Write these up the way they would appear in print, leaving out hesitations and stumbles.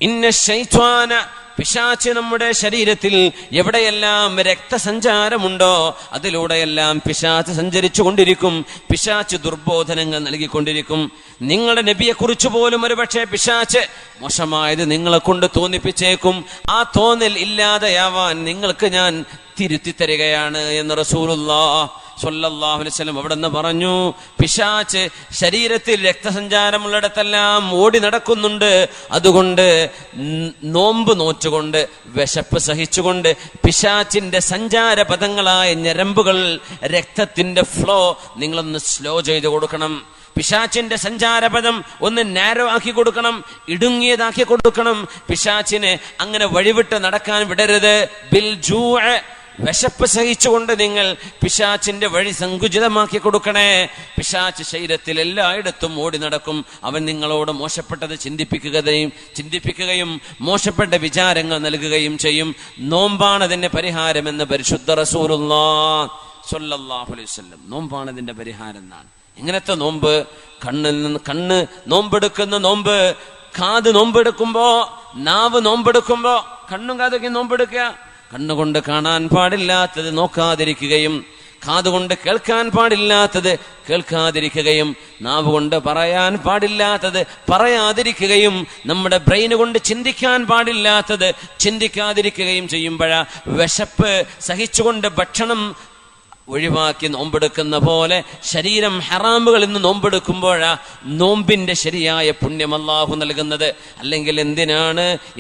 ഇന്ന ശൈത്വാന, പിശാച് നമ്മുടെ ശരീരത്തിൽ എവിടെയെല്ലാം രക്തസഞ്ചാരമുണ്ടോ അതിലൂടെയെല്ലാം പിശാച് സഞ്ചരിച്ചു കൊണ്ടിരിക്കും. പിശാച് ദുർബോധനങ്ങൾ നൽകിക്കൊണ്ടിരിക്കും. നിങ്ങളുടെ നബിയെക്കുറിച്ച് പോലും ഒരുപക്ഷെ പിശാച് മോശമായത് നിങ്ങളെ കൊണ്ട് തോന്നിപ്പിച്ചേക്കും. ആ തോന്നൽ ഇല്ലാതെയാവാൻ നിങ്ങൾക്ക് ഞാൻ തിരുത്തി തരികയാണ് എന്ന് റസൂലുള്ളാഹി സ്വല്ലല്ലാഹു അലൈഹി വസല്ലം അവിടെ നിന്ന് പറഞ്ഞു. പിശാച് ശരീരത്തിൽ രക്തസഞ്ചാരമുള്ളിടത്തെല്ലാം ഓടി നടക്കുന്നുണ്ട്. അതുകൊണ്ട് നോമ്പ് നോറ്റുകൊണ്ട്, വിശപ്പ് സഹിച്ചുകൊണ്ട് പിശാചിന്റെ സഞ്ചാരപഥങ്ങളായ ഞരമ്പുകൾ, രക്തത്തിന്റെ ഫ്ലോ നിങ്ങളൊന്ന് സ്ലോ ചെയ്ത് കൊടുക്കണം. പിശാചിന്റെ സഞ്ചാരപഥം ഒന്ന് നാരോ ആക്കി കൊടുക്കണം, ഇടുങ്ങിയതാക്കി കൊടുക്കണം. പിശാചിനെ അങ്ങനെ വഴിവിട്ട് നടക്കാൻ വിടരുത്. ബിൽ ജൂഅ, വിശപ്പ് സഹിച്ചുകൊണ്ട് നിങ്ങൾ പിശാചിന്റെ വഴി സങ്കുചിതമാക്കി കൊടുക്കണേ. പിശാച് ശരീരത്തിൽ എല്ലായിടത്തും ഓടി നടക്കും. അവൻ നിങ്ങളോട് മോശപ്പെട്ടത് ചിന്തിപ്പിക്കുകയും മോശപ്പെട്ട വിചാരങ്ങൾ നൽകുകയും ചെയ്യും. നോമ്പാണ് അതിന്റെ പരിഹാരമെന്ന് പരിശുദ്ധ റസൂലുള്ളാഹി സ്വല്ലല്ലാഹു അലൈഹി വസല്ലം. നോമ്പാണ് ഇതിന്റെ പരിഹാരം എന്നാണ്. എങ്ങനത്തെ നോമ്പ്? കണ്ണ് നോമ്പെടുക്കുന്ന നോമ്പ്. കാത് നോമ്പെടുക്കുമ്പോ, നാവ് നോമ്പെടുക്കുമ്പോ, കണ്ണും കാതൊക്കെ നോമ്പെടുക്കുക. കണ്ണുകൊണ്ട് കാണാൻ പാടില്ലാത്തത് നോക്കാതിരിക്കുകയും, കാതുകൊണ്ട് കേൾക്കാൻ പാടില്ലാത്തത് കേൾക്കാതിരിക്കുകയും, നാവ് കൊണ്ട് പറയാൻ പാടില്ലാത്തത് പറയാതിരിക്കുകയും, നമ്മുടെ ബ്രെയിന് കൊണ്ട് ചിന്തിക്കാൻ പാടില്ലാത്തത് ചിന്തിക്കാതിരിക്കുകയും ചെയ്യുമ്പോഴാ വിശപ്പ് സഹിച്ചുകൊണ്ട് ഭക്ഷണം ഒഴിവാക്കി നോമ്പെടുക്കുന്ന പോലെ ശരീരം ഹറാമുകളിൽ നിന്ന് നോമ്പെടുക്കുമ്പോഴാ നോമ്പിന്റെ ശരിയായ പുണ്യം അല്ലാഹു നൽകുന്നത്. അല്ലെങ്കിൽ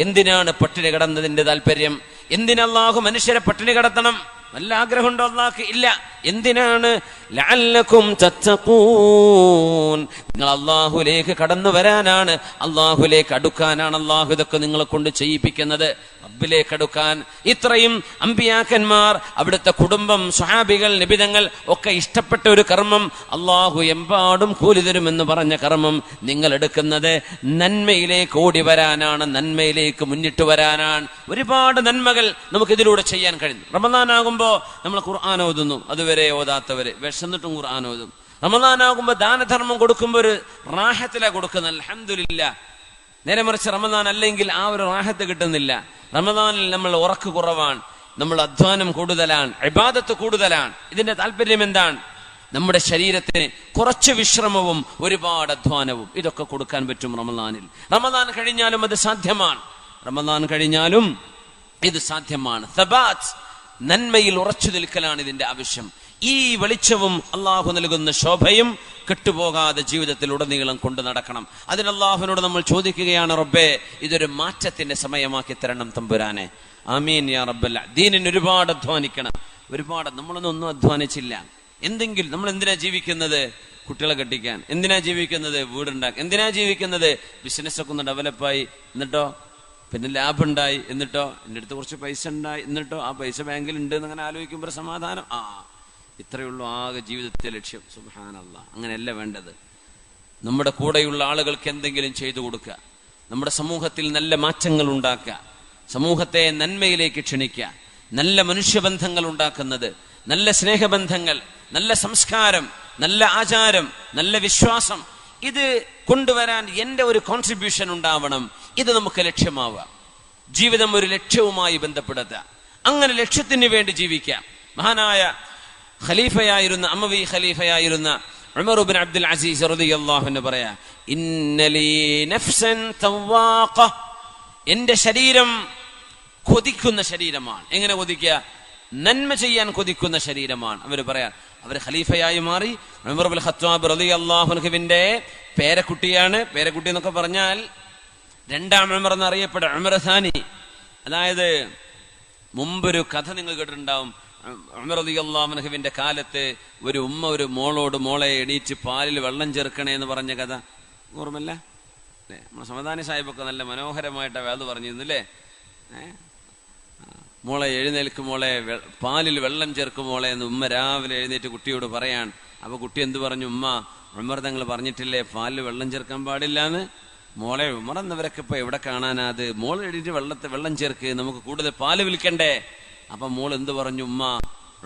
എന്തിനാണ് പട്ടിണി കിടന്നതിന്റെ താല്പര്യം? എന്തിനല്ലാഹു മനുഷ്യരെ പട്ടിണി കിടത്തണം? വല്ല ആഗ്രഹമുണ്ടോ അല്ലാഹുക്ക്? ഇല്ല. എന്തിനാണ്? ലഅല്ലകും തത്തഖൂൻ, നിങ്ങൾ അല്ലാഹുവിലേക്ക് കടന്നു വരാനാണ്, അല്ലാഹുവിലേക്ക് അടുക്കാനാണ് അല്ലാഹു ഇതൊക്കെ നിങ്ങളെ കൊണ്ട് ചെയ്യിപ്പിക്കുന്നത്. റബ്ബിലേക്ക് അടുക്കാൻ ഇത്രയും അമ്പിയാക്കന്മാർ, അവിടുത്തെ കുടുംബം, സ്വഹാബികൾ, നബിതങ്ങൾ ഒക്കെ ഇഷ്ടപ്പെട്ട ഒരു കർമ്മം, അല്ലാഹു എമ്പാടും കൂലി തരുമെന്ന് പറഞ്ഞ കർമ്മം നിങ്ങൾ എടുക്കുന്നത് നന്മയിലേക്ക് ഓടി വരാനാണ്, നന്മയിലേക്ക് മുന്നിട്ട് വരാനാണ്. ഒരുപാട് നന്മകൾ നമുക്കിതിലൂടെ ചെയ്യാൻ കഴിയും. റമദാനാകുമ്പോ നമ്മൾ ഖുർആൻ ഓതുന്നു, അതുവരെ ഓതാത്തവര് വിശന്നിട്ടും ഖുർആൻ ഓതും. റമദാനാകുമ്പോ ദാനധർമ്മം കൊടുക്കുമ്പോ ഒരു റാഹത്തിലാ കൊടുക്കുന്നത്, അൽഹംദുലില്ലാഹ്. നേരെ മറിച്ച് റമദാൻ അല്ലെങ്കിൽ ആ ഒരു റാഹത്ത് കിട്ടുന്നില്ല. റമദാനിൽ നമ്മൾ ഉറക്ക് കുറവാണ്, നമ്മൾ അധ്വാനം കൂടുതലാണ്, ഇബാദത്ത് കൂടുതലാണ്. ഇതിന്റെ താല്പര്യം എന്താണ്? നമ്മുടെ ശരീരത്തിന് കുറച്ച് വിശ്രമവും ഒരുപാട് അധ്വാനവും ഇതൊക്കെ കൊടുക്കാൻ പറ്റും റമദാനിൽ. റമദാൻ കഴിഞ്ഞാലും അത് സാധ്യമാണ്. റമദാൻ കഴിഞ്ഞാലും ഇത് സാധ്യമാണ്. സബാത്ത്, നന്മയിൽ ഉറച്ചു നിൽക്കലാണ് ഇതിന്റെ ആവശ്യം. ഈ വെളിച്ചവും അള്ളാഹു നൽകുന്ന ശോഭയും കെട്ടുപോകാതെ ജീവിതത്തിലുടനീളം കൊണ്ടു നടക്കണം. അതിന് അള്ളാഹുവിനോട് നമ്മൾ ചോദിക്കുകയാണ്, റബ്ബേ ഇതൊരു മാറ്റത്തിന്റെ സമയമാക്കി തരണം തമ്പുരാനെ. ആമീൻ യാ റബ്ബൽ. ദീനിന് ഒരുപാട് അധ്വാനിക്കണം. നമ്മളൊന്നും അധ്വാനിച്ചില്ല. എന്തെങ്കിലും നമ്മൾ എന്തിനാ ജീവിക്കുന്നത്? കുട്ടികളെ കെട്ടിക്കാൻ. എന്തിനാ ജീവിക്കുന്നത്? വീടുണ്ടാക്കാൻ. എന്തിനാ ജീവിക്കുന്നത്? ബിസിനസ്സൊക്കെ ഒന്ന് ഡെവലപ്പായി, എന്നിട്ടോ പിന്നെ ലാഭം ഉണ്ടായി, എന്നിട്ടോ എൻ്റെ അടുത്ത് കുറച്ച് പൈസ ഉണ്ടായി, എന്നിട്ടോ ആ പൈസ ബാങ്കിൽ ഉണ്ട് എന്നങ്ങനെ ആലോചിക്കുമ്പോൾ സമാധാനം. ഇത്രയേ ഉള്ളൂ ആകെ ജീവിതത്തെ ലക്ഷ്യം. സുബ്ഹാനല്ലാഹ്. അങ്ങനെയല്ല വേണ്ടത്. നമ്മുടെ കൂടെയുള്ള ആളുകൾക്ക് എന്തെങ്കിലും ചെയ്തു കൊടുക്കുക, നമ്മുടെ സമൂഹത്തിൽ നല്ല മാറ്റങ്ങൾ ഉണ്ടാക്കുക, സമൂഹത്തെ നന്മയിലേക്ക് ക്ഷണിക്കുക, നല്ല മനുഷ്യബന്ധങ്ങൾ ഉണ്ടാക്കുന്നത്, നല്ല സ്നേഹബന്ധങ്ങൾ, നല്ല സംസ്കാരം, നല്ല ആചാരം, നല്ല വിശ്വാസം, ഇത് കൊണ്ടുവരാൻ എൻ്റെ ഒരു കോൺട്രിബ്യൂഷൻ ഉണ്ടാവണം. ഇത് നമുക്ക് ലക്ഷ്യമാവുക. ജീവിതം ഒരു ലക്ഷ്യവുമായി ബന്ധപ്പെടുത്തുക. അങ്ങനെ ലക്ഷ്യത്തിന് വേണ്ടി ജീവിക്കാം. മഹാനായ ഖലീഫയായിരുന്ന, അമവി ഖലീഫയായിരുന്ന ഉമർ ഇബ്നു അബ്ദുൽ അസീസ് റളിയല്ലാഹു അൻഹു പറയാ, ഇന്നലീ നഫ്സൻ തവാഖ, എൻ്റെ ശരീരം കൊതിക്കുന്ന ശരീരമാണ്. എങ്ങനെ കൊതിക്കുക? നന്മ ചെയ്യാൻ കൊതിക്കുന്ന ശരീരമാണ്. അവർ പറയാൻ, അവർ ഖലീഫയായി മാറി. ഉമർ ഇബ്നുൽ ഖത്താബ് റളിയല്ലാഹു അൻഹുവിന്റെ പേരക്കുട്ടിയാണ്. പേരക്കുട്ടി എന്നൊക്കെ പറഞ്ഞാൽ രണ്ടാം ഉമർ എന്നറിയപ്പെടുക ഉമർ സാനി. അതായത് മുമ്പൊരു കഥ നിങ്ങൾ കേട്ടിട്ടുണ്ടാവും. ഉമർ റളിയല്ലാഹു അൻഹുവിന്റെ കാലത്ത് ഒരു ഉമ്മ ഒരു മോളോട്, മോളെ എണീറ്റ് പാലിൽ വെള്ളം ചേർക്കണേ എന്ന് പറഞ്ഞ കഥ ഓർമ്മല്ല അല്ലേ? നമ്മുടെ സമദാനി സാഹിബൊക്കെ നല്ല മനോഹരമായിട്ട് അത് പറഞ്ഞിരുന്നു അല്ലേ? മോളെ എഴുന്നേൽക്കും, മോളെ പാലിൽ വെള്ളം ചേർക്കും മോളെ എന്ന് ഉമ്മ രാവിലെ എഴുന്നേറ്റ് കുട്ടിയോട് പറയാൻ. അപ്പൊ കുട്ടി എന്ത് പറഞ്ഞു? ഉമ്മ, ഉമർ തങ്ങൾ പറഞ്ഞിട്ടില്ലേ പാലിൽ വെള്ളം ചേർക്കാൻ പാടില്ല എന്ന്. മോളെ, ഉമർ എന്നവരൊക്കെ ഇപ്പൊ എവിടെ കാണാനാ അത്? മോൾ എഴുതിയിട്ട് വെള്ളം ചേർക്ക്, നമുക്ക് കൂടുതൽ പാല് വിൽക്കണ്ടേ? അപ്പൊ മോൾ എന്ത് പറഞ്ഞു? ഉമ്മ,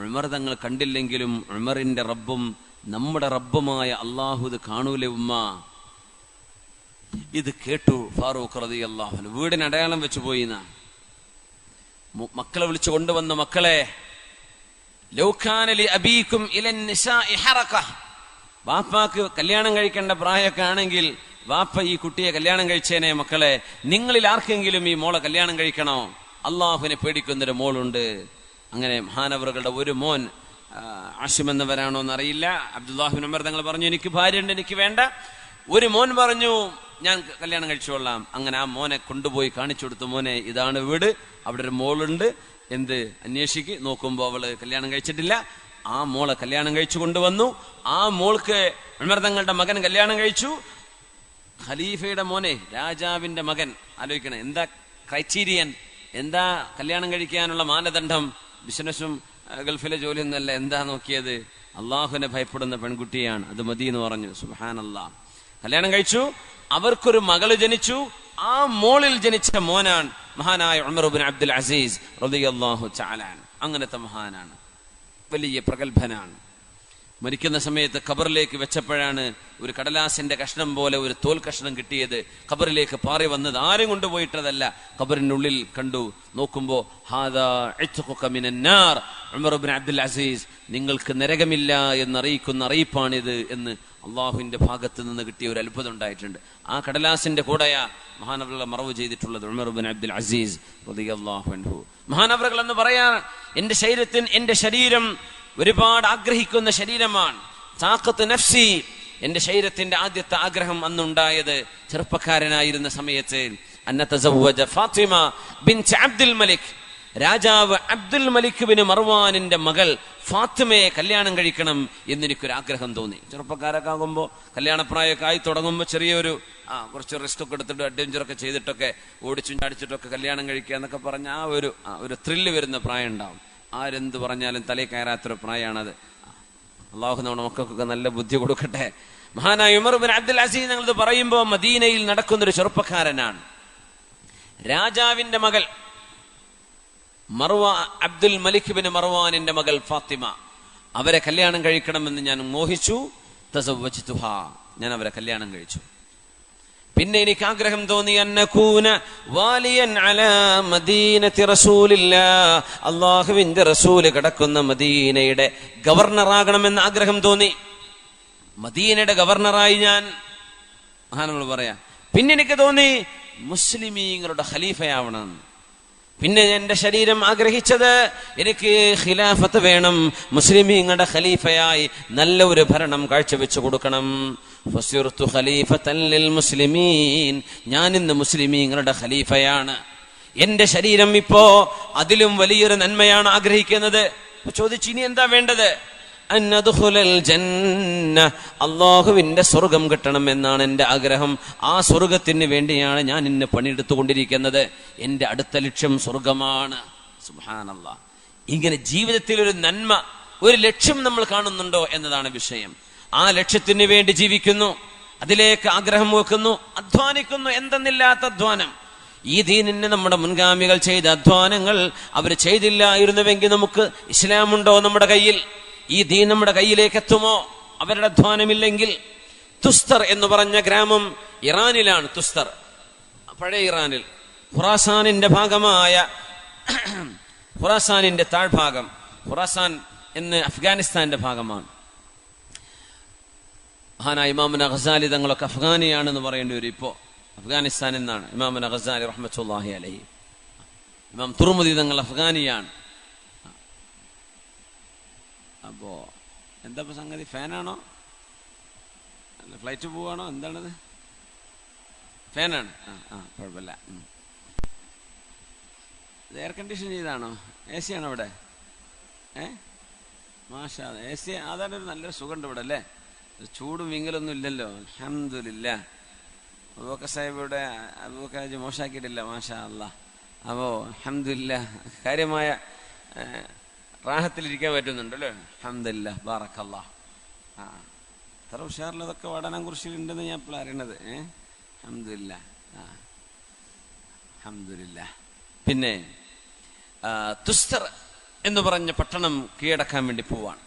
ഉമർ തങ്ങൾ കണ്ടില്ലെങ്കിലും ഉമറിന്റെ റബ്ബും നമ്മുടെ റബ്ബുമായ അള്ളാഹു ഇത് കാണൂലേ ഉമ്മ? ഇത് കേട്ടു ഫാറൂഖ് റളിയല്ലാഹു അൻഹു. വീടിന് അടയാളം വെച്ചു പോയി. മക്കളെ വിളിച്ചു കൊണ്ടുവന്ന, മക്കളെ, ലൗ കാന ലി അബീകും ഇലൻ നിസാഇ ഹറക, വാപ്പാക്ക് കല്യാണം കഴിക്കേണ്ട പ്രായമൊക്കെ ആണെങ്കിൽ വാപ്പ ഈ കുട്ടിയെ കല്യാണം കഴിച്ചേനെ. മക്കളെ, നിങ്ങളിൽ ആർക്കെങ്കിലും ഈ മോളെ കല്യാണം കഴിക്കണോ? അള്ളാഹുവിനെ പേടിക്കുന്നൊരു മോളുണ്ട്. അങ്ങനെ മഹാനവറുകളുടെ ഒരു മോൻ, ആശിം എന്നവരാണോ എന്നറിയില്ല, അബ്ദുല്ലാഹിബ്നു ഉമർ തങ്ങൾ പറഞ്ഞു, എനിക്ക് ഭാര്യയുണ്ട്, എനിക്ക് വേണ്ട. ഒരു മോൻ പറഞ്ഞു, ഞാൻ കല്യാണം കഴിച്ചോളാം. അങ്ങനെ ആ മോനെ കൊണ്ടുപോയി കാണിച്ചു കൊടുത്തു. മോനെ, ഇതാണ് വീട്, അവിടെ ഒരു മോളുണ്ട്, എന്ത് അന്വേഷിക്ക്. നോക്കുമ്പോ അവള് കല്യാണം കഴിച്ചിട്ടില്ല. ആ മോളെ കല്യാണം കഴിച്ചു കൊണ്ടുവന്നു. ആ മോൾക്ക് ഉമർ തങ്ങളുടെ മകൻ കല്യാണം കഴിച്ചു. ഖലീഫയുടെ മോനെ, രാജാവിന്റെ മകൻ. ആലോചിക്കണേ, എന്താ ക്രൈറ്റീരിയൻ, എന്താ കല്യാണം കഴിക്കാനുള്ള മാനദണ്ഡം? ബിസിനസ്സും ഗൾഫിലെ ജോലിയൊന്നുമല്ല. എന്താ നോക്കിയത്? അള്ളാഹുവിനെ ഭയപ്പെടുന്ന പെൺകുട്ടിയാണ്, അത് മതി എന്ന് പറഞ്ഞു. സുബ്ഹാനല്ലാഹ്. കല്യാണം കഴിച്ചു. അവർക്കൊരു മകള് ജനിച്ചു. ആ മോളിൽ ജനിച്ച മോനാണ് മഹാനായ ഉമർ ഇബ്നു അബ്ദുൽ അസീസ് റളിയല്ലാഹു തആല അൻഹു. അങ്ങനത്തെ മഹാനാണ്, വലിയ പ്രഗത്ഭനാണ്. മരിക്കുന്ന സമയത്ത് ഖബറിലേക്ക് വെച്ചപ്പോഴാണ് ഒരു കടലാസിന്റെ കഷ്ണം പോലെ ഒരു തോൽ കഷ്ണം കിട്ടിയത്. ഖബറിലേക്ക് പാറി വന്നത്, ആരും കൊണ്ടുപോയിട്ടതല്ല. ഖബറിനുള്ളിൽ കണ്ടു. നോക്കുമ്പോ ഹാദാ ഇത്ഖുക മിനൻ നാർ ഉമർ ഇബ്നു അബ്ദുൽ അസീസ്, നിങ്ങൾക്ക് നരകമില്ല എന്നറിയിക്കുന്ന അറിയിപ്പാണിത് എന്ന് അള്ളാഹുവിന്റെ ഭാഗത്ത് നിന്ന് കിട്ടിയ ഒരു അത്ഭുതം ഉണ്ടായിട്ടുണ്ട്. ആ കടലാസിന്റെ കൂടെയാ മഹാനവറുകളെ മറവ് ചെയ്തിട്ടുള്ളത് ഉമർ ഇബ്നു അബ്ദുൽ അസീസ് റളിയല്ലാഹു അൻഹു. മഹാനവറുകൾ എന്ന് പറയാൻ, എന്റെ ശരീരം ഒരുപാട് ആഗ്രഹിക്കുന്ന ശരീരമാണ്. താഖത്ത് നഫ്സി, എന്റെ ശരീരത്തിന്റെ ആദ്യത്തെ ആഗ്രഹം അന്നുണ്ടായത് ചെറുപ്പക്കാരനായിരുന്ന സമയത്ത്, അന്നതസവ്വജ ഫാത്തിമ ബിൻത് അബ്ദുൽ മലിക്, രാജാവ് അബ്ദുൽ മലിക് ബിൻ മർവാനിന്റെ മകൾ ഫാത്തിമയെ കല്യാണം കഴിക്കണം എന്നെനിക്കൊരു ആഗ്രഹം തോന്നി. ചെറുപ്പക്കാരൊക്കെ ആകുമ്പോൾ, കല്യാണപ്രായമൊക്കെ ആയി തുടങ്ങുമ്പോൾ ചെറിയൊരു കുറച്ച് റിസ്ക് ഒക്കെ എടുത്തിട്ട് അഡ്വഞ്ചറൊക്കെ ചെയ്തിട്ടൊക്കെ ഓടിച്ചും ചാടിച്ചിട്ടൊക്കെ കല്യാണം കഴിക്കുക എന്നൊക്കെ പറഞ്ഞ ആ ഒരു ത്രില്ല് വരുന്ന പ്രായം ഉണ്ടാവും. ആരെന്ത് പറഞ്ഞാലും തലയിൽ കയറാത്തൊരു പ്രായമാണത്. അള്ളാഹു നമ്മുടെ മക്കൾക്കൊക്കെ നല്ല ബുദ്ധി കൊടുക്കട്ടെ. മഹാനായ ഉമർ ഇബ്നു അബ്ദുൽ അസീസ് ഞങ്ങളിത് പറയുമ്പോൾ മദീനയിൽ നടക്കുന്നൊരു ചെറുപ്പക്കാരനാണ്. രാജാവിന്റെ മകൾ അബ്ദുൽ മലിക് ബിൻ മർവാനിന്റെ മകൾ ഫാത്തിമ, അവരെ കല്യാണം കഴിക്കണമെന്ന് ഞാൻ മോഹിച്ചു. തസവ്വജ്തുഹാ, ഞാൻ അവരെ കല്യാണം കഴിച്ചു. പിന്നെ എനിക്ക് ആഗ്രഹം തോന്നി, അന്നകൂന വാലിയൻ അലാ മദീനത്തി റസൂലില്ലാഹ്, അല്ലാഹുവിന്റെ റസൂല് കിടക്കുന്ന മദീനയുടെ ഗവർണറാകണമെന്ന് ആഗ്രഹം തോന്നി. മദീനയുടെ ഗവർണറായി ഞാൻ, മഹാനവർ പറയാ. പിന്നെ എനിക്ക് തോന്നി മുസ്ലിമീങ്ങളുടെ ഖലീഫയാവണം. പിന്നെ എന്റെ ശരീരം ആഗ്രഹിച്ചത്, എനിക്ക് ഖിലാഫത്ത് വേണം, മുസ്ലിമീങ്ങളുടെ ഖലീഫയായി നല്ല ഒരു ഭരണം കാഴ്ചവെച്ചു കൊടുക്കണം. ഫസിർതു ഖലീഫത്തൻ ലിൽ മുസ്ലിമീൻ, ഞാൻ ഇന്ന് മുസ്ലിമീങ്ങളുടെ ഖലീഫയാണ്. എന്റെ ശരീരം ഇപ്പോ അതിലും വലിയൊരു നന്മയാണ് ആഗ്രഹിക്കുന്നത്. ചോദിച്ചു, ഇനി എന്താ വേണ്ടത്? അന്നദ്ഖുലൽ ജന്ന, അല്ലാഹുവിന്റെ സ്വർഗം കിട്ടണം എന്നാണ് എന്റെ ആഗ്രഹം. ആ സ്വർഗത്തിന് വേണ്ടിയാണ് ഞാൻ ഇന്ന് പണിയെടുത്തുകൊണ്ടിരിക്കുന്നത്. എന്റെ അടുത്ത ലക്ഷ്യം സ്വർഗമാണ്. സുബ്ഹാനല്ലാഹ്. ഇങ്ങനെ ജീവിതത്തിൽ ഒരു നന്മ, ഒരു ലക്ഷ്യം നമ്മൾ കാണുന്നുണ്ടോ എന്നതാണ് വിഷയം. ആ ലക്ഷ്യത്തിന് വേണ്ടി ജീവിക്കുന്നു, അതിലേക്ക് ആഗ്രഹം വെക്കുന്നു, അധ്വാനിക്കുന്നു, എന്തെന്നില്ലാത്ത അധ്വാനം. ഈ ദീനിന് നമ്മുടെ മുൻഗാമികൾ ചെയ്ത അധ്വാനങ്ങൾ അവർ ചെയ്തില്ലായിരുന്നുവെങ്കിൽ നമുക്ക് ഇസ്ലാമുണ്ടോ നമ്മുടെ കയ്യിൽ? ഈ ദീൻ നമ്മുടെ കയ്യിലേക്ക് എത്തുമോ അവരുടെ അധ്വാനമില്ലെങ്കിൽ? തുസ്തർ എന്ന് പറഞ്ഞ ഗ്രാമം ഇറാനിലാണ്. തുസ്തർ പഴയ ഇറാനിൽ, ഖുറാസാനിന്റെ ഭാഗമായ, ഖുറാസാനിന്റെ താഴ്ഭാഗം, ഖുറാസാൻ എന്ന് അഫ്ഗാനിസ്ഥാന്റെ ഭാഗമാണ്. മഹാനായ ഇമാമുന ഗസാലി തങ്ങളൊക്കെ അഫ്ഗാനിയാണെന്ന് പറയേണ്ടി വരും. ഇപ്പോ അഫ്ഗാനിസ്ഥാൻ എന്നാണ് ഇമാമുന ഗസാലി റഹ്മത്തുള്ളാഹി അലൈഹി. ഇമാം തുർമുദി തങ്ങൾ അഫ്ഗാനിയാണ്. അപ്പോ എന്താ സംഗതി? ഫാനാണോ, ഫ്ലൈറ്റ് പോവാണോ, എന്താണത്? ഫാനാണ്. കുഴപ്പമില്ല. എയർ കണ്ടീഷൻ ചെയ്താണോ? എ സി ആണോ ഇവിടെ? മാഷാ, എ സി. അതാണ് ഒരു നല്ലൊരു സുഖമുണ്ട് ഇവിടെ അല്ലേ? ചൂടും വിങ്ങലൊന്നും ഇല്ലല്ലോ. അൽഹംദുലില്ലാഹ്. അബൂബക്കർ സാഹിബ് ഇവിടെ അബൂബക്കർ ഹാജി മോശാക്കിയിട്ടില്ല, മാഷാ അല്ലാഹ്. അപ്പോ അൽഹംദുലില്ലാഹ് കാര്യമായ റാഹത്തിലിരിക്കാൻ പറ്റുന്നുണ്ടല്ലോ. അൽഹംദുലില്ലാഹ്, ബാറക്കല്ലാഹ്. അത്ര ഉഷാറിലതൊക്കെ വടനം കുറിച്ചിട്ടുണ്ടെന്ന് ഞാൻ ഇപ്പോൾ അറിയണത്. അൽഹംദുലില്ലാഹ്, അൽഹംദുലില്ലാഹ്. പിന്നെ തുസ്തർ എന്ന് പറഞ്ഞ പട്ടണം കീഴടക്കാൻ വേണ്ടി പോവാണ്.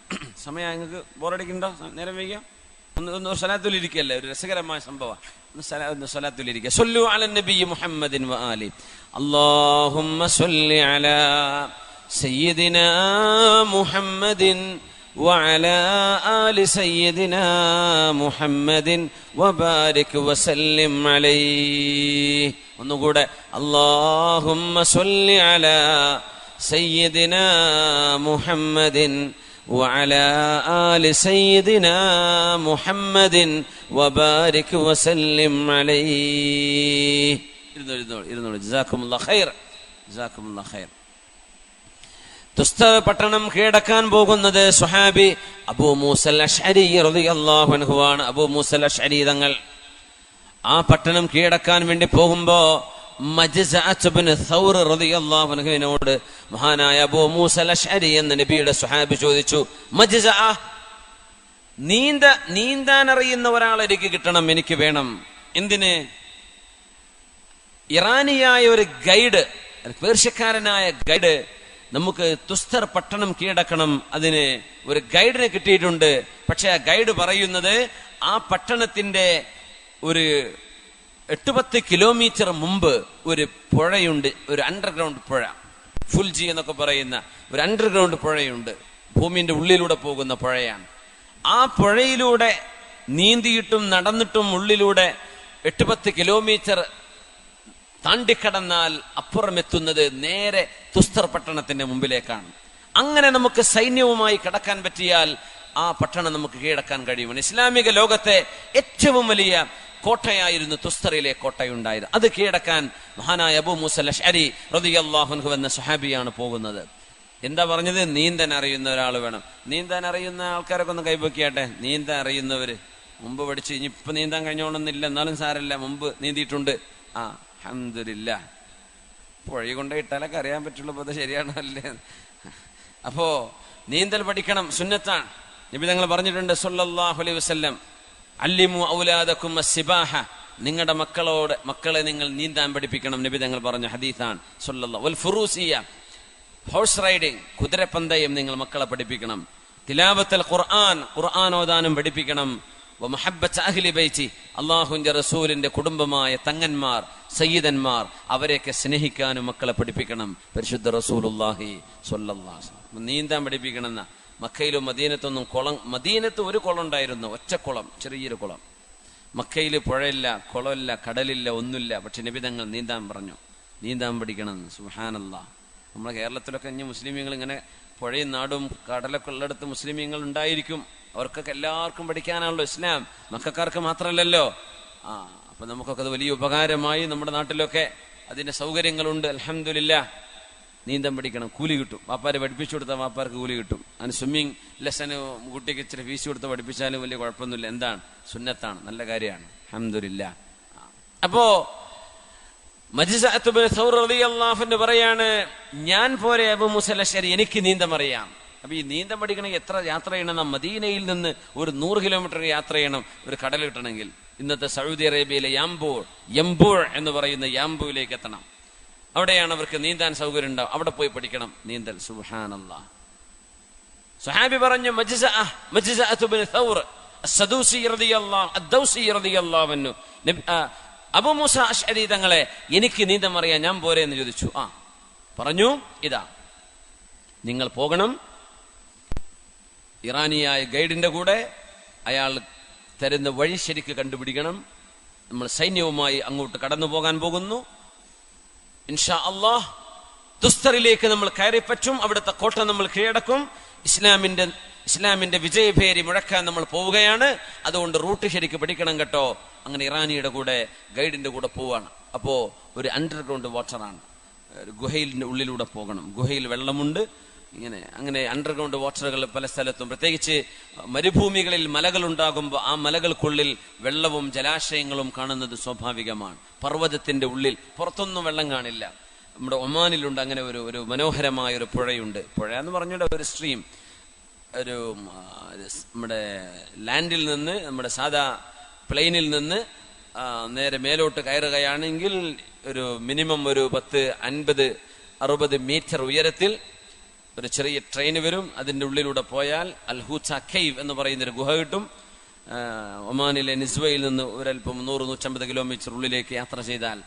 സമയം നിങ്ങൾക്ക് ബോറടിക്കുന്നുണ്ടോ? നേരം വൈകിയോ? ഒന്ന് സ്വലാത്തുലിരിക്കല്ലേ, ഒരു രസകരമായ സംഭവം. ഒന്ന് സ്വലാത്തുലിരിക്കുക. സല്ലു അല നബി മുഹമ്മദിൻ വ ആലി. അല്ലാഹുമ്മ സല്ലി അലാ സയ്യിദിനാ മുഹമ്മദിൻ وعلى آل سيدنا محمد وبارك وسلم عليه. ഒന്നുകൂടെ اللهم صل على سيدنا محمد وعلى آل سيدنا محمد وبارك وسلم عليه. ഇരുന്നോളൂ. ജസാക്കുമുല്ലാഹ് ഖൈർ, ജസാക്കുമുല്ലാഹ് ഖൈർ. തുസ്തർ പട്ടണം കീഴടക്കാൻ പോകുന്നത് സ്വഹാബി അബൂ മൂസൽ അശ്അരി റളിയല്ലാഹു അൻഹു ആണ്. അബൂ മൂസൽ അശ്അരി തങ്ങൾ ആ പട്ടണം കീഴടക്കാൻ വേണ്ടി പോകുമ്പോ മജ്സഅത്ത് ഇബ്നു സൗർ റളിയല്ലാഹു അൻഹുവിനോട് മഹാനായ അബൂ മൂസൽ അശ്അരി എന്ന നബിയുടെ സ്വഹാബി ചോദിച്ചു, മജ്സഅ, നീന്താൻ അറിയുന്ന ഒരാളെ എനിക്ക് കിട്ടണം, എനിക്ക് വേണം. എന്തിന്? ഇറാനിയായ ഒരു ഗൈഡ്, പേർഷ്യക്കാരനായ ഗൈഡ്, നമുക്ക് തുസ്തർ പട്ടണം കീഴടക്കണം, അതിന് ഒരു ഗൈഡിനെ കിട്ടിയിട്ടുണ്ട്. പക്ഷെ ആ ഗൈഡ് പറയുന്നത് ആ പട്ടണത്തിന്റെ ഒരു 8-10 കിലോമീറ്റർ മുമ്പ് ഒരു പുഴയുണ്ട്, ഒരു അണ്ടർഗ്രൗണ്ട് പുഴ, ഫുൽജി എന്നൊക്കെ പറയുന്ന ഒരു അണ്ടർഗ്രൗണ്ട് പുഴയുണ്ട്, ഭൂമിന്റെ ഉള്ളിലൂടെ പോകുന്ന പുഴയാണ്. ആ പുഴയിലൂടെ നീന്തിയിട്ടും നടന്നിട്ടും ഉള്ളിലൂടെ 8-10 കിലോമീറ്റർ താണ്ടിക്കടന്നാൽ അപ്പുറം എത്തുന്നത് നേരെ തുസ്തർ പട്ടണത്തിന്റെ മുമ്പിലേക്കാണ്. അങ്ങനെ നമുക്ക് സൈന്യവുമായി കടക്കാൻ പറ്റിയാൽ ആ പട്ടണം നമുക്ക് കീഴടക്കാൻ കഴിയും. ഇസ്ലാമിക ലോകത്തെ ഏറ്റവും വലിയ കോട്ടയായിരുന്നു തുസ്തറിലെ കോട്ടയുണ്ടായത്. അത് കീഴടക്കാൻ മഹാനായ അബൂ മൂസൽ അശ്അരി റളിയല്ലാഹു അൻഹു എന്ന സ്വഹാബിയാണ് പോകുന്നത്. എന്താ പറഞ്ഞത്? നീന്താൻ അറിയുന്ന ഒരാൾ വേണം. നീന്താൻ അറിയുന്ന ആൾക്കാരൊക്കെ ഒന്ന് കൈപൊക്കിയാട്ടെ. നീന്താൻ അറിയുന്നവര്, മുമ്പ് പഠിച്ച്, ഇനിയിപ്പൊ നീന്താൻ കഴിഞ്ഞോണമെന്നില്ല, എന്നാലും സാരമില്ല, മുമ്പ് നീന്തിയിട്ടുണ്ട്. ആ അൽഹംദുലില്ലാഹ്. പുഴ കൊണ്ട് ഇട്ടാലൊക്കെ അറിയാൻ പറ്റുള്ളൂ, അത് ശരിയാണോ അല്ലേ? അപ്പോ നീന്തൽ പഠിക്കണം, സുന്നത്താണ്. നബി തങ്ങൾ പറഞ്ഞിട്ടുണ്ട് സല്ലല്ലാഹു അലൈഹി വസല്ലം, അല്ലിമു ഔലാദകും അസ്സിബാഹ, നിങ്ങളുടെ മക്കളെ നിങ്ങൾ നീന്താൻ പഠിപ്പിക്കണം. നബി തങ്ങൾ പറഞ്ഞ ഹദീസാണ് സല്ലല്ലാഹു. വൽ ഫുറൂസിയ, ഹോഴ്സ് റൈഡിംഗ്, കുതിരപ്പന്തയം നിങ്ങൾ മക്കളെ പഠിപ്പിക്കണം. തിലാവത്തുൽ ഖുർആൻ, ഖുർആൻ ഓതാനും പഠിപ്പിക്കണം. വമഹബ്ബത്ത് അഹ്ലി ബൈതി, അല്ലാഹുവിന്റെ റസൂലിന്റെ കുടുംബമായ തങ്ങന്മാർ, സയ്യിദന്മാർ, അവരെയൊക്കെ സ്നേഹിക്കാനും മക്കളെ പഠിപ്പിക്കണം. പരിശുദ്ധ റസൂലുള്ളാഹി സ്വല്ലല്ലാഹു അലൈഹി വസല്ലം നീന്താൻ പഠിപ്പിക്കണമെന്ന. മക്കയിലും മദീനത്തൊന്നും മദീനത്ത് ഒരു കുളം ഉണ്ടായിരുന്നു, ഒറ്റക്കുളം, ചെറിയൊരു കുളം. മക്കയിൽ പുഴയില്ല, കുളമില്ല, കടലില്ല, ഒന്നുമില്ല. പക്ഷെ നബി തങ്ങൾ നീന്താൻ പറഞ്ഞു, നീന്താൻ പഠിക്കണം. സുബ്ഹാനല്ലാഹ്. നമ്മളെ കേരളത്തിലൊക്കെ ഇനി മുസ്ലിമീങ്ങൾ ഇങ്ങനെ പുഴയും നാടും കടലൊക്കെ ഉള്ളിടത്ത് മുസ്ലിമീങ്ങൾ ഉണ്ടായിരിക്കും. അവർക്കൊക്കെ എല്ലാവർക്കും പഠിക്കാനാണല്ലോ ഇസ്ലാം, മക്കക്കാർക്ക് മാത്രമല്ലല്ലോ. അപ്പൊ നമുക്കൊക്കെ അത് വലിയ ഉപകാരമായി. നമ്മുടെ നാട്ടിലൊക്കെ അതിന്റെ സൗകര്യങ്ങളുണ്ട്, അൽഹംദുലില്ലാഹ്. നീന്തം പഠിക്കണം, കൂലി കിട്ടും. വാപ്പാരെ പഠിപ്പിച്ചു കൊടുത്താൽ വാപ്പാർക്ക് കൂലി കിട്ടും. അതിന് സ്വിമ്മിങ് ലെസന് കുട്ടിക്ക് ഇച്ചിരി ഫീസ് കൊടുത്ത് പഠിപ്പിച്ചാലും വലിയ കുഴപ്പമൊന്നുമില്ല. എന്താണ്? സുന്നത്താണ്, നല്ല കാര്യമാണ്, അൽഹംദുലില്ലാഹ്. അപ്പോ മജ്സഅത്ത് ഇബ്നു സൗർ റളിയല്ലാഹു അൻഹു പറയാണ്, ഞാൻ പോരെ അബൂ മൂസൽ അശ്അരി, എനിക്ക് നീന്തം അറിയാം. അപ്പൊ ഈ നീന്തം പഠിക്കണമെങ്കിൽ എത്ര യാത്ര ചെയ്യണം? മദീനയിൽ നിന്ന് ഒരു 100 കിലോമീറ്റർ യാത്ര ചെയ്യണം ഒരു കടൽ കിട്ടണമെങ്കിൽ. ഇന്നത്തെ സൗദി അറേബ്യയിലെ യംബൂർ എന്ന് പറയുന്ന യാംബുവിലേക്ക് എത്തണം. അവിടെയാണ് അവർക്ക് നീന്താൻ സൗകര്യം ഉണ്ടാവും. അവിടെ പോയി പഠിക്കണം നീന്തൽ. സുബ്ഹാനല്ലാഹ്. സ്വഹാബി പറഞ്ഞു, മജ്സഅത്ത് ഇബ്നു സൗർ അസ്സദൂസി റളിയല്ലാഹു അൻഹു, അബൂ മൂസ അശ്അരി തങ്ങളെ, എനിക്ക് നീന്തം അറിയാൻ, ഞാൻ പോരെ എന്ന് ചോദിച്ചു. പറഞ്ഞു, ഇതാ നിങ്ങൾ പോകണം, ഇറാനിയായ ഗൈഡിന്റെ കൂടെ, അയാൾ തരുന്ന വഴി ശരിക്ക് കണ്ടുപിടിക്കണം. നമ്മൾ സൈന്യവുമായി അങ്ങോട്ട് കടന്നു പോകാൻ പോകുന്നു. ഇൻഷാ അല്ലാഹ് തുസ്തറിലേക്ക് നമ്മൾ കയറിപ്പറ്റും, അവിടുത്തെ കോട്ട നമ്മൾ കീഴടക്കും. ഇസ്ലാമിന്റെ വിജയഭേരി മുഴക്കാൻ നമ്മൾ പോവുകയാണ്. അതുകൊണ്ട് റൂട്ട് ശരിക്ക് പഠിക്കണം കേട്ടോ. അങ്ങനെ ഇറാനിയുടെ കൂടെ ഗൈഡിന്റെ കൂടെ പോവാണ്. അപ്പോ ഒരു അണ്ടർഗ്രൗണ്ട് വാട്ടറാണ്, ഗുഹയിലിന്റെ ഉള്ളിലൂടെ പോകണം. ഗുഹയിൽ വെള്ളമുണ്ട്. അങ്ങനെ അണ്ടർഗ്രൗണ്ട് വാട്ടറുകൾ പല സ്ഥലത്തും, പ്രത്യേകിച്ച് മരുഭൂമികളിൽ മലകൾ ഉണ്ടാകുമ്പോൾ ആ മലകൾക്കുള്ളിൽ വെള്ളവും ജലാശയങ്ങളും കാണുന്നത് സ്വാഭാവികമാണ്. പർവ്വതത്തിന്റെ ഉള്ളിൽ പുറത്തൊന്നും വെള്ളം കാണില്ല. നമ്മുടെ ഒമാനിലുണ്ട് അങ്ങനെ ഒരു മനോഹരമായ ഒരു പുഴയുണ്ട്. പുഴ എന്ന് പറഞ്ഞിട്ട് ഒരു സ്ട്രീം, ഒരു നമ്മുടെ ലാൻഡിൽ നിന്ന്, നമ്മുടെ സാധാ പ്ലെയിനിൽ നിന്ന് നേരെ മേലോട്ട് കയറുകയാണെങ്കിൽ ഒരു മിനിമം ഒരു 10-50-60 മീറ്റർ ഉയരത്തിൽ ഒരു ചെറിയ ട്രെയിൻ വരും. അതിന്റെ ഉള്ളിലൂടെ പോയാൽ അൽഹൂച്ച കേവ് എന്ന് പറയുന്നൊരു ഗുഹ കിട്ടും. ഒമാനിലെ നിസ്വയിൽ നിന്ന് ഒരൽപ്പം 100-150 കിലോമീറ്റർ ഉള്ളിലേക്ക് യാത്ര ചെയ്താൽ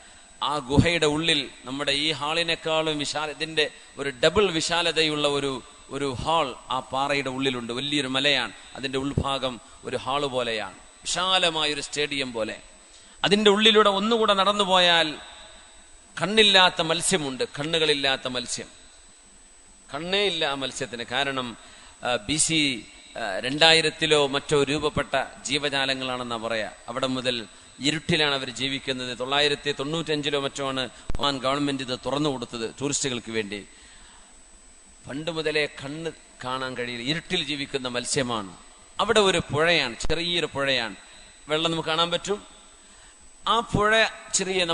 ആ ഗുഹയുടെ ഉള്ളിൽ നമ്മുടെ ഈ ഹാളിനേക്കാളും ഇതിന്റെ ഒരു ഡബിൾ വിശാലതയുള്ള ഒരു ഹാൾ ആ പാറയുടെ ഉള്ളിലുണ്ട്. വലിയൊരു മലയാണ്, അതിന്റെ ഉൾഭാഗം ഒരു ഹാള് പോലെയാണ്, വിശാലമായൊരു സ്റ്റേഡിയം പോലെ. അതിന്റെ ഉള്ളിലൂടെ ഒന്നുകൂടെ നടന്നു പോയാൽ കണ്ണില്ലാത്ത മത്സ്യമുണ്ട്, കണ്ണുകളില്ലാത്ത മത്സ്യം. കണ്ണേ ഇല്ല ആ മത്സ്യത്തിന്. കാരണം BC 2000-ലോ മറ്റോ രൂപപ്പെട്ട ജീവജാലങ്ങളാണെന്നാ പറയാ. അവിടെ മുതൽ ഇരുട്ടിലാണ് അവർ ജീവിക്കുന്നത്. 995-ലോ മറ്റോ ആണ് ഒമാൻ ഗവൺമെന്റ് ഇത് തുറന്നു കൊടുത്തത് ടൂറിസ്റ്റുകൾക്ക് വേണ്ടി. പണ്ട് മുതലേ കണ്ണ് കാണാൻ കഴിയില്ല, ഇരുട്ടിൽ ജീവിക്കുന്ന മത്സ്യമാണ്. അവിടെ ഒരു പുഴയാണ്, ചെറിയൊരു പുഴയാണ്, വെള്ളം നമുക്ക് കാണാൻ പറ്റും. ആ പുഴ ചെറിയ നമ്മൾ